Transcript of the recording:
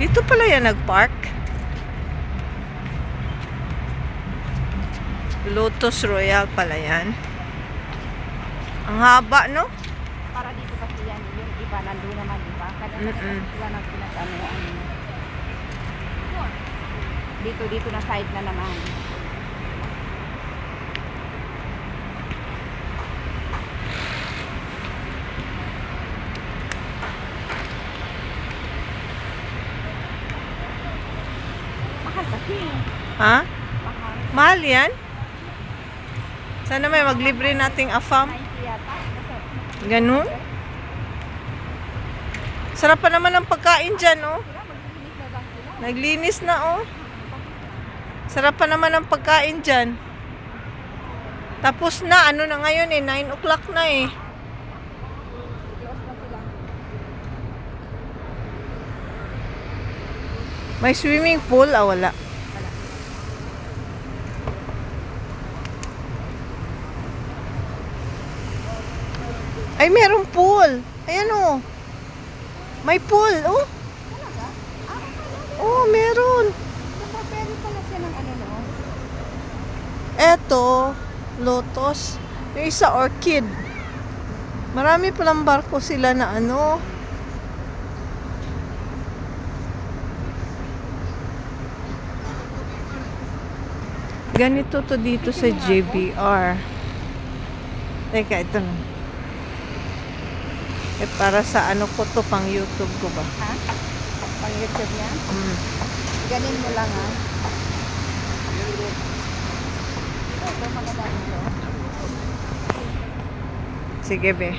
Dito pala yan nagpark. Lotus Royal pala yan. Ang haba, no? Para dito kasi yan, yung iba nandun naman, diba? Kanya-kanya sila ng pinag-ano. Dito na side na naman. Mahal kasi. Ha? Mahal. Mahal yan? Sana may maglibre nating afam. 90 yata. Ganun? Sarap pa naman ang pagkain dyan, oh. Naglinis na, oh. Sarap pa naman ang pagkain dyan. Tapos na, ano na ngayon eh, 9 o'clock na eh. May swimming pool? Ah, wala. Ay, merong pool. Ayan, oh. May pool, oh. Oh, meron. Pwede pala siya ng ano, no? Eto, lotus. Yung isa orchid. Marami palang barko sila na ano. Ganito to dito sa JBR. Teka, ito na. Eh, para sa ano ko to, pang YouTube ko ba? Ha? Pang YouTube niya? Ganin mo lang, ha? Ito, maganda ito. Sige, be.